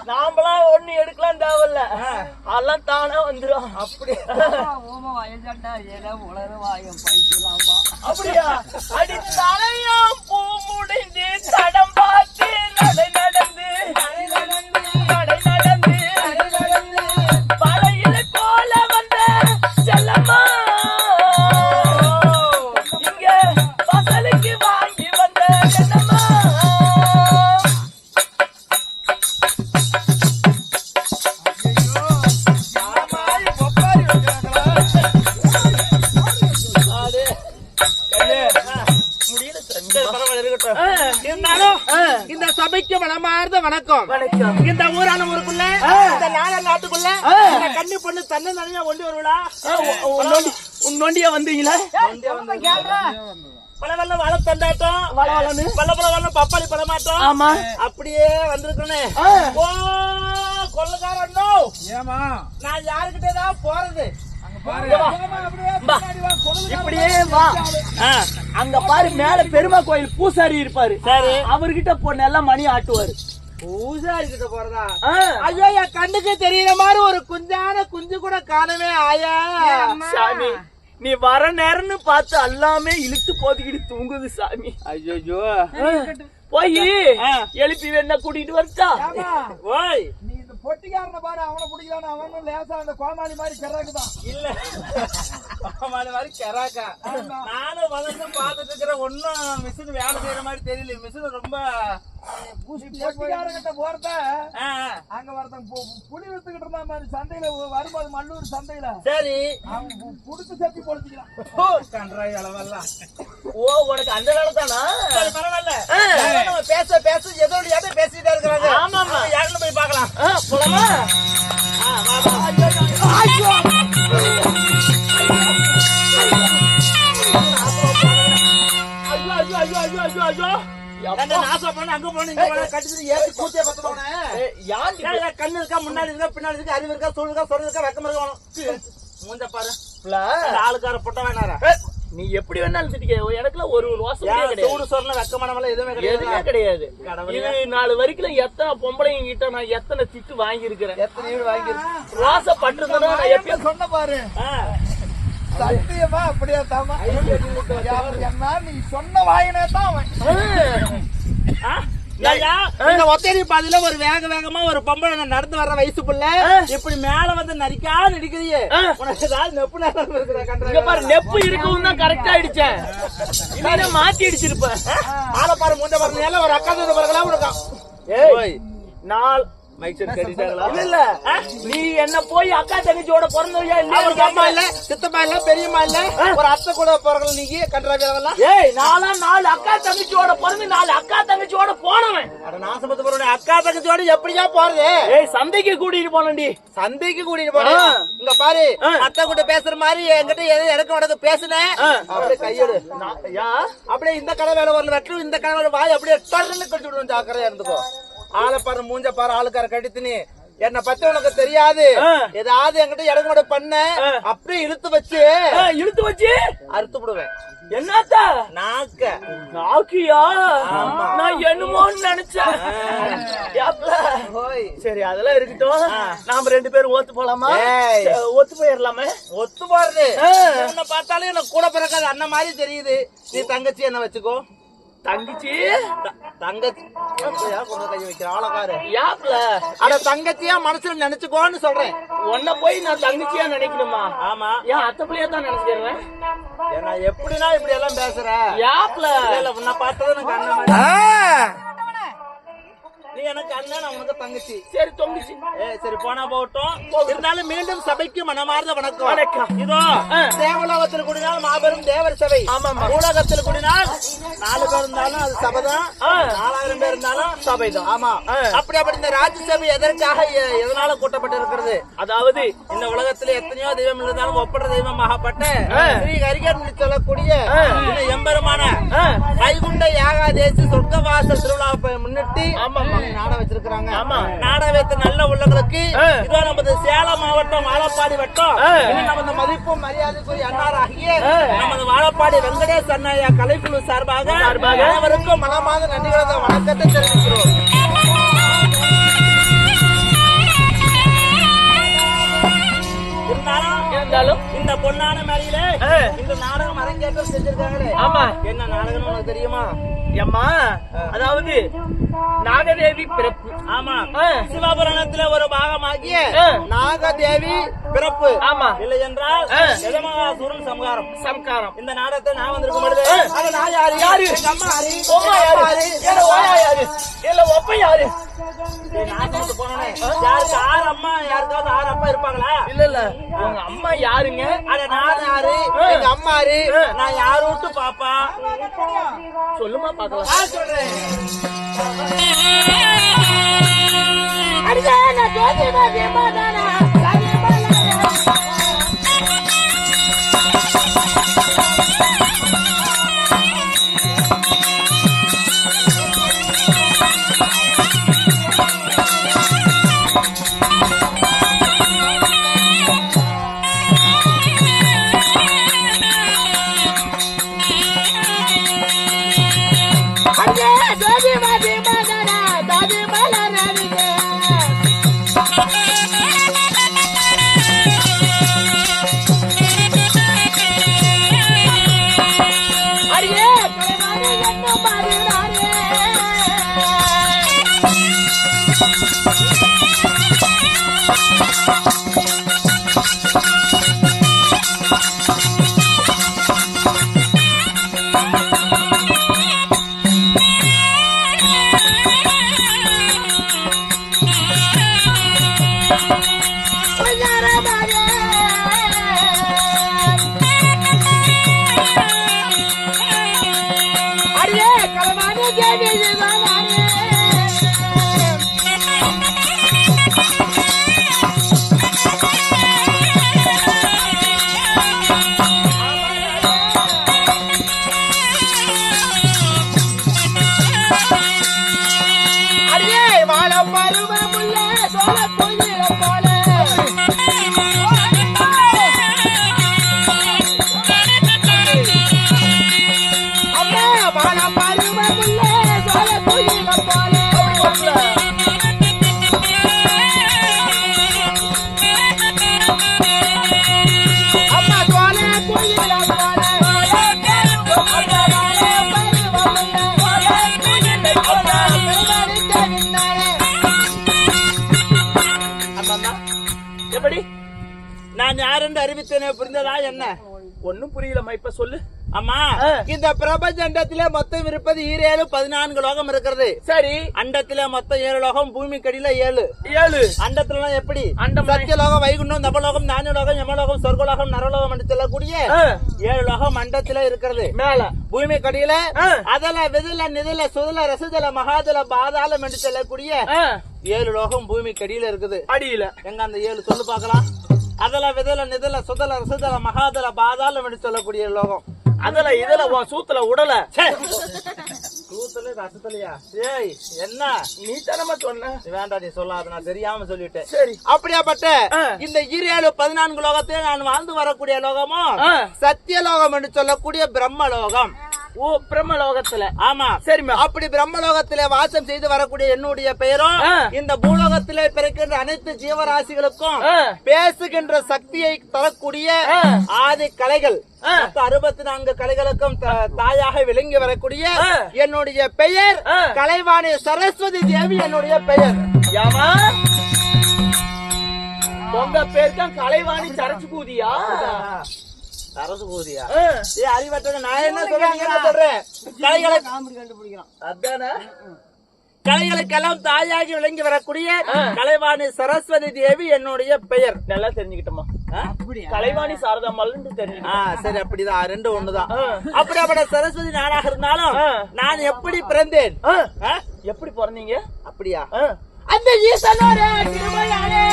நாமளா ஒண்ணு எடுக்கலாம் தேவையில்ல, அதெல்லாம் தானே வந்துடும். அப்படியா அப்படியா? அடி தலையாம் பூ முடிந்து தடம் பார்த்து நடை நடந்து பழையில போல வந்த செல்லம்மா இங்க பசலுக்கு வாங்கி வந்த என்னம்மா. இந்த சபைக்கு மனமார்ந்த வணக்கம். இந்த ஊரான ஊருக்குள்ள இந்த நாட்டுக்குள்ள கண்ணி பொண்ணு தன்னை தனியா ஒண்டி வருவா. நொண்டியா வந்தீங்களா? பழவெல்லாம் வாழ தண்டாட்டம், பழ பப்பாளி பழமாட்டம். ஆமா, அப்படியே வந்திருக்கனே. ஓ கொள்ளக்காரன், ஏமா நான் யாருக்கிட்டதான் போறது? இப்படியே வா. அங்க பாரு, மேல பெருமா கோயில் பூசாரி இருப்பாரு. அவர்கிட்ட பொண்ணு எல்லாம் மணி ஆட்டுவாரு. பூசாரி கிட்ட போறதா? ஐயோ, என் கண்ணுக்கு தெரியற மாதிரி ஒரு குஞ்சு கூட காணவே. ஆயா சாமி, நீ வர நேரம்னு பார்த்து எல்லாமே இழுத்து போதிக்கிட்டு தூங்குது சாமி. ஐயோ, போய் எழுப்பி வேணா கூட்டிட்டு வரட்டா? ஓய், பொட்டிக்காரன பாரு, அவனை பிடிக்கலாம். அவனும் லேசா அந்த கோமாளி மாதிரி கெராக்குதான். இல்ல, கோமாளி மாதிரி கெராக்கா. நானும் வளர்ந்து பாத்துட்டு இருக்கிற, ஒன்னும் மிஷின் வேலை செய்யற மாதிரி தெரியல. மிஷின் ரொம்ப பொட்டிக்காரங்கிட்ட போறத அங்க ஒருத்தன் புளி வித்துக்கிட்டு இருந்தா மாதிரி சந்தையில வரும்போது, மல்லூர் சந்தையில. சரி, அவன் புடிச்சு சட்டி பொழிச்சுக்கலாம். கன்றாய் அளவெல்லாம். ஓ, உனக்கு அந்த வேலை தானா? பரவாயில்ல, பேச பேச எதோட யாரும் பேசிட்டே இருக்கிறாங்க. ஆமா, யாருன்னு போய் பாக்கலாம். போலாமா? போன அங்க போன இங்க போன கட்டிட்டு ஏத்தி கூத்தியே பத்தறவனே கண்ணு இருக்கா முன்னாடி இருக்கா பின்னாடி இருக்கா அறிவு இருக்கா சூழ் இருக்கா சொல்ல இருக்கா வெக்கம் இருக்கா மூஞ்ச பாரு ஆளுக்கார பொட்ட வேணாரா நீ எப்படி வேணாலும் திட்டிக்க எனக்குல ஒரு ரோசம் கிடையாது சூடு சொன்ன வெக்கமானவள எதுவுமே கிடையாது இது 4 வரைக்கும் எத்தனை பொம்பளைங்க கிட்ட நான் எத்தனை திட்டு வாங்கி இருக்கிறேன் எத்தனை வீடு வாங்கிருக்கேன் ரோச பட்டுறதுனா நான் எப்பயும் சொன்ன பாரு சத்தியமா அப்படியே தாமா என்ன நீ சொன்ன வாயினே தான் இந்த ஒத்தேரி பாதையில ஒரு வேகமா ஒரு பொம்பளை நடந்து வர்ற வயசு புள்ள இப்படி மேல வந்து நடிக்கா நடிக்கிறியே உனக்கு ஏதாவது நெப்பு நேரம் இங்க பாரு நெப்பு இருக்கவும் தான் கரெக்டா அடிச்சேன் இல்லைன்னா மாத்தி அடிச்சிருப்பேன் ஆளை பாரு முண்டை பாருங்க ஒரு அக்கா தந்து பாருங்களா உனக்கா ஏய் நாள் இல்ல நீ என்ன போய் அக்கா தங்கச்சியோட பிறந்தவையா இல்ல அம்மா இல்ல சித்தப்பா இல்ல பெரியம்மா இல்ல ஒரு அத்தை கூட பிறகு நீங்க கண்டாவியெல்லாம் ஏய் 4 அக்கா தங்கச்சியோட பிறந்து 4 அக்கா தங்கச்சியோட போனவன் அட நாசமத்து போறேன் அக்கா தங்கச்சியோட எப்படியா போறது ஏய் சந்தைக்கு கூட்டிட்டு போனேன்டி சந்தைக்கு கூட்டிட்டு போறேன் இங்க பாரு அத்தை கூட பேசுற மாதிரி என்கிட்ட எனக்கு உனக்கு பேசுனேன் அப்படியே கையெடு அப்படியே இந்த கடை வேலை வரல வெட்டும் இந்த கடை வேலை வாய் அப்படியே டர்ன்னு கட்டி விடுவோம் ஜாக்கிரதையா இருந்துக்கோ ஆளை பாரு மூஞ்ச பாரு ஆளுக்கார கடித்துனி என்ன பத்தி உனக்கு தெரியாது ஏதாவது என்கிட்ட இடங்கூட பண்ண அப்படியே இழுத்து வச்சு அறுத்து விடுவேன் என்னத்தா நாக்கியா நான் என்னமோன்னு நினைச்சேன் சரி அதெல்லாம் இருக்கட்டும் நாம 2 பேரும் ஒத்து போலாமா ஒத்து போயிடலாமே ஒத்து போறது என்ன பார்த்தாலும் எனக்கு கூட பிறக்காது அண்ணன் மாதிரி தெரியுது நீ தங்கச்சி என்ன வச்சுக்கோ தங்கச்சி கொஞ்சம் கை வைக்கிற ஆளக்காரு அட தங்கச்சியா மனசுல நினைச்சுக்கோன்னு சொல்றேன் உன்ன போய் நான் தங்கச்சியா நினைக்கணுமா ஆமா ஏன் அத்தை பிள்ளையா தான் நினைச்சிடுறேன் ஏன்னா எப்படின்னா இப்படி எல்லாம் பேசுற உன்னை பார்த்தது எனக்கு அண்ணன் நீ எனக்கு அண்ணன் நான் உனக்கு தங்கச்சி சரி தொங்கிச்சு சரி போனா போகட்டும் இருந்தாலும் மீண்டும் சபைக்கு மனமார்ந்த வணக்கம் இதோ தேவலோகத்தில் கூடினால் மாபெரும் தேவர் சபை உலகத்தில் கூடினால் 4 பேர் இருந்தாலும் அது சபைதான் 4000 பேர் இருந்தாலும் சபைதான் ஆமா அப்படி இந்த ராஜ்யசபை எதற்காக எதனால கூட்டப்பட்டு இருக்கிறது அதாவது இந்த உலகத்துல எத்தனையோ தெய்வம் இருந்தாலும் ஒப்பற்ற தெய்வமாகப்பட்ட ஸ்ரீ ஹரிகரன் சொல்லக்கூடிய எம்பெருமான வைகுண்ட யாகாதேசி சொர்க்கவாசல் திருவிழாவை முன்னிட்டு நாடகம் வச்சிருக்காங்க நாடகம் வைத்த நல்ல உள்ளங்களுக்கு இதோ நமது சேலம் மாவட்டம் வாழப்பாடி வட்டம் நமது மதிப்பும் மரியாதைக்குரிய அன்னாராகிய நமது வாழப்பாடி வெங்கடேஷ் அண்ணாயா கலைக்குழு சார்பாக அனைவருக்கும் மனமார்ந்த நன்றிகள வணக்கத்தை தெரிவிக்கிறோம். இருந்தாலும் இந்த பொன்னான மேலையில இந்த நாடகம் அரங்கேற்றம் செஞ்சிருக்காங்களே ஆமா என்ன நாடகம் உனக்கு தெரியுமா? அம்மா அதாவது நாகதேவி பிறப்பு ஆமா சிவபுராணத்துல ஒரு பாகமாகிய நாகதேவி பிறப்பு ஆமா இல்லை என்றால் யமகாசுரன் சம்காரம் இந்த நாடகத்தை நான் வந்திருக்கும் பொழுது அது நான் யாரு அம்மா யாரு யாரு இல்ல ஒப்ப யாரு யாருக்காவது 6 அம்மா யாருக்காவது 6 அப்பா இருப்பாங்களா? இல்ல உங்க அம்மா யாருங்க? அட நான் யாரு எங்க அம்மா யாரு நான் யாரு விட்டு பாப்பா சொல்லுமா பாக்கலாம் சொல்றேன். எப்படி நான் யாருன்னு அறிவித்தேனே புரிந்ததா என்ன? ஒண்ணும் புரியலம்மா, இப்ப சொல்லு. அம்மா, இந்த பிரபஞ்ச அண்டத்திலே மொத்தம் இருப்பது 14 லோகம் இருக்கிறது. சரி, அண்டத்திலே மொத்தம் 7 லோகம், பூமி கடியில 7. அண்டத்துல எப்படி அண்டம் சத்தியலோகம், வைகுண்டம், தபலோகம், ஞானலோகம், யமலோகம், சொர்க்கலோகம், நரலோகம் என்று சொல்லக்கூடிய 7 லோகம் அண்டத்திலே இருக்கிறது. மேல பூமி கடியில அதல விதல நிதல சுதல ரசதல மகாதல பாதாளம் என்று சொல்லக்கூடிய 7 லோகம் பூமி கடியில இருக்குது. அடியில எங்க அந்த 7 சொல்லு பாக்கலாம். அதல விதல நிதல சுதல ரசதல மகாதல பாதாளம் என்று சொல்லக்கூடிய லோகம். அதுல இதுல சூத்துல உடல சூத்துல ரசத்துலயா? ஏய் என்ன நீ தானமா சொன்ன? வேண்டாம், நீ சொல்லாத, நான் தெரியாம சொல்லிட்டேன். சரி, அப்படியாப்பட்ட இந்த 14 லோகத்தை நான் வாழ்ந்து வரக்கூடிய லோகமும் சத்தியலோகம் என்று சொல்லக்கூடிய பிரம்மலோகம். ஓ, பிரம்மலோகத்துல. ஆமா, சரிம்மா. அப்படி பிரம்மலோகத்திலே வாசம் செய்து வரக்கூடிய என்னுடைய பெயரும் இந்த பூலோகத்திலே பிறக்கின்ற அனைத்து ஜீவராசிகளுக்கும் பேசுகின்ற சக்தியை தரக்கூடிய ஆதி கலைகள் 64 கலைகளுக்கும் தாயாக விளங்கி வரக்கூடிய என்னுடைய பெயர் கலைவாணி சரஸ்வதி தேவி. என்னுடைய பெயர் யாமா? உங்க பேர் தான் கலைவாணி சரச்சு பூதியா? அரசு பூதியா? அறிவற்ற நான் என்ன சொல்றேன்? கலைகளை கண்டுபிடிக்கிறான். அதானே கலைகளுக்கெல்லாம் தாயாகி விளங்கி வரக்கூடிய கலைவாணி சரஸ்வதி தேவி என்னுடைய பெயர். நல்லா தெரிஞ்சுக்கிட்டோமா? கலைவாணி சாரதாம்மாள் தெரிஞ்சுக்கிட்டேன். சரி, அப்படிதான், 2 ஒண்ணுதான். அப்படியாப்பட்ட சரஸ்வதி நானாக இருந்தாலும் நான் எப்படி பிறந்தேன்? எப்படி பிறந்தீங்க? அப்படியா? அந்த ஈசனோட திருமலையாளே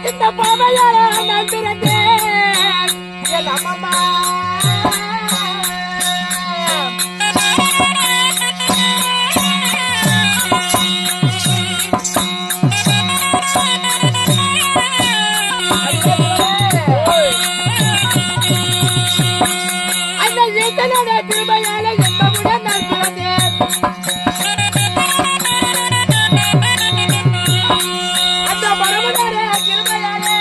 இந்த பாவையார நான் பிறந்தேன் என் அம்மா. அந்த ஈசனோட திருமையால என்பவுடன் நான் பிறந்தேன். அந்த பரமனோட திருமையாலே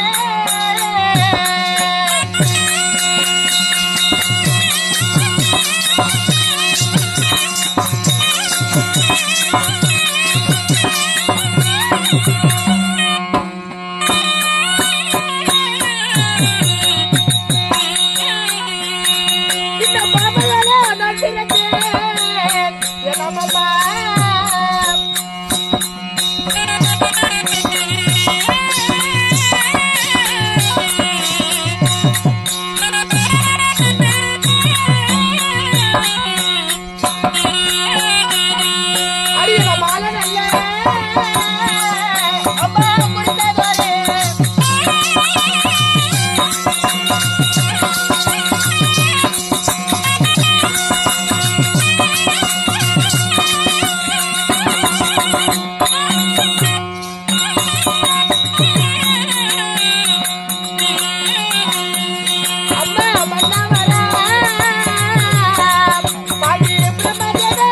இந்த பாவையால நான் பிறந்தேன் என் அம்மா. அடிய மாலை நல்ல அம்மா முடிந்ததாரே. அம்மா மன்னவரா பாடி பிரம்மதேவா.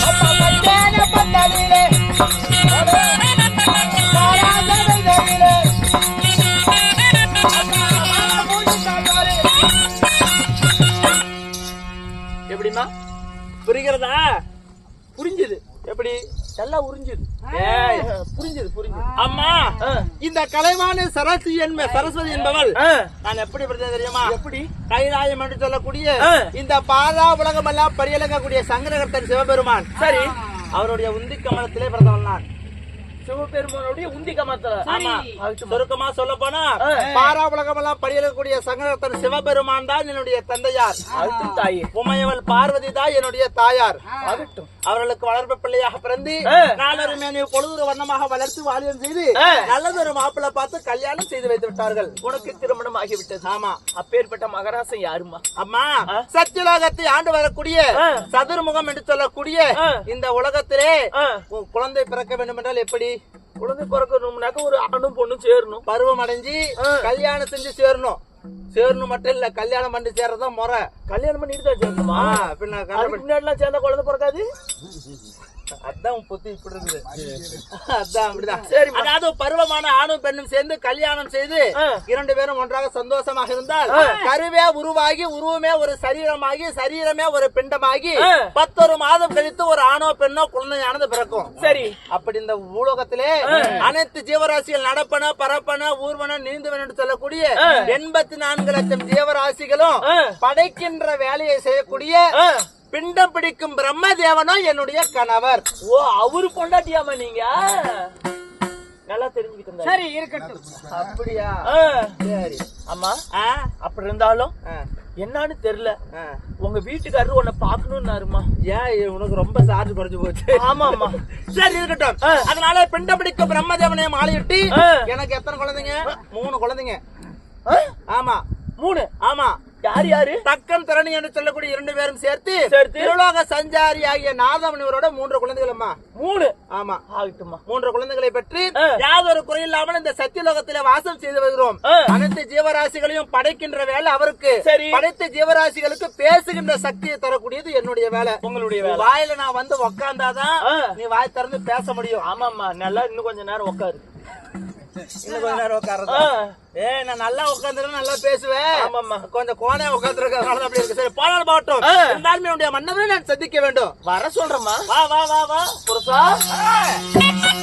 அப்பா பந்தேன பந்தலிலே மாராதவைதலிலே எப்படிமா? புரிகிறதா? புரிஞ்சுது. எப்படி? எல்லாம் உறிஞ்சுது. புரிஞ்சுது. அம்மா இந்த கலைவாணி சரஸ்வதி என்பவள் நான் எப்படி படித்தேன் தெரியுமா? எப்படி? கைலாயம் என்று சொல்லக்கூடிய இந்த பாதா உலகம் எல்லாம் பரியலங்கக்கூடிய சங்கரகர்த்தன் சிவபெருமான். சரி, அவருடைய உந்தி கமலத்திலே பிறந்தவள் நான். சிவபெருமானுடைய உந்தி கமலத்துல. ஆமா, சுருக்கமா சொல்ல போனா பாரா உலகம் எல்லாம் பரியலக்கூடிய சங்கரகர்த்தன் சிவபெருமான் தான் என்னுடைய தந்தையார். தாயே உமையவள் பார்வதி தான் என்னுடைய தாயார். ஆகட்டும். அவர்களுக்கு வளர்ப்பு பிள்ளையாக பிறந்து நாளொரு மேனி பொழுது வண்ணமாக வளர்த்து வாலியம் செய்து நல்லதொரு மாப்பிள்ளை பார்த்து கல்யாணம் செய்து வைத்து விட்டார்கள். உனக்கு திருமணம் ஆகிவிட்டது. ஆமா. அப்பேற்பட்ட மகராசன் யாருமா? அம்மா சத்தியலோகத்தை ஆண்டு வரக்கூடிய சதுர்முகம் என்று சொல்லக்கூடிய இந்த உலகத்திலே குழந்தை பிறக்க வேண்டும் என்றால் எப்படி? குழந்தை பிறக்கணும்னாக்க ஒரு ஆணும் பொண்ணும் சேரணும், பருவம் அடைஞ்சு கல்யாணம் செஞ்சு சேரணும் மட்டும் இல்ல, கல்யாணம் பண்ணி சேர்றதான் முறை. கல்யாணம் பண்ணிட்டு தான் சேரணுமா? முன்னாடி சேர்ந்த குழந்தை பிறக்காது. அதான் புத்தி இப்படி இருக்குது. அதான் அப்படிதான். சரி, அதாவது பருவமான ஆணும் பெண்ணும் சேர்ந்து கல்யாணம் செய்து 2 பேரும் ஒன்றாக சந்தோஷமாக இருந்தால் கருவே உருவாகி உருவமே ஒரு சரீரமாகி சரீரமே ஒரு பிண்டமாகி 11 மாதம் கழித்து ஒரு ஆணோ பெண்ணோ குழந்தையானது பிறக்கும். சரி, அப்படி இந்த பூலோகத்திலே அனைத்து ஜீவராசிகள் நடப்பன பரப்பன ஊர்வன நீந்துவன என்று சொல்லக்கூடிய 84 லட்சம் ஜீவராசிகளும் படைக்கின்ற வேலையை செய்யக்கூடிய பிண்டம் பிடிக்கும் பிரம்மதேவனோ என்னுடைய கணவர். ஓ, அவரு பொண்டாட்டியாமா நீங்க? நல்லா தெரிஞ்சுக்கிட்டு. சரி, இருக்கட்டும். அப்படியா? சரி. அம்மா அப்படி இருந்தாலும் என்னன்னு தெரியல, உங்க வீட்டுக்காரரு உன்னை பாக்கணும்னாருமா. ஏன் உனக்கு ரொம்ப சார்ஜ் குறைஞ்சு போச்சு? ஆமா ஆமா. சரி, இருக்கட்டும். அதனால பிண்டம் பிடிக்கும் பிரம்மதேவனை மாலையிட்டு எனக்கு எத்தனை குழந்தைங்க? 3 குழந்தைங்க. ஆமா, 3. ஆமா. யாரு? தக்கன் திறனி என்று சொல்லக்கூடிய 2 பேரும் சேர்த்து திருலோக சஞ்சாரி ஆகிய நாதமணிவரோட 3 குழந்தைகள். அம்மா 3. ஆமா, ஆகட்டுமா. 3 குழந்தைகளை பெற்று யாதொரு குறையில்லாமல் இந்த சத்தியலோகத்திலே வாசம் செய்து வருகிறோம். அனைத்து ஜீவராசிகளையும் படைக்கின்ற வேலை அவருக்கு. படைத்த ஜீவராசிகளுக்கு பேசுகின்ற சக்தியை தரக்கூடியது என்னுடைய வேலை. உங்களுடைய வேலை. வாயில நான் வந்து உக்காந்தாதான் நீ வாய் திறந்து பேச முடியும். ஆமாமா, நல்லா இன்னும் கொஞ்ச நேரம் உட்காரு. இன்னும் கொஞ்ச நேரம் உட்கார்றது. நான் நல்லா உட்காந்துருக்கேன், நல்லா பேசுவேன். ஆமாமா, கொஞ்சம் கோணே உட்காந்துருக்கேன், அப்படி இருக்கு. சரி, பாடல் பாட்டும் இருந்தாலுமே என்னுடைய மன்னரை நான் சந்திக்க வேண்டும். வர சொல்றேம்மா. வா வா வா வா புருஷா.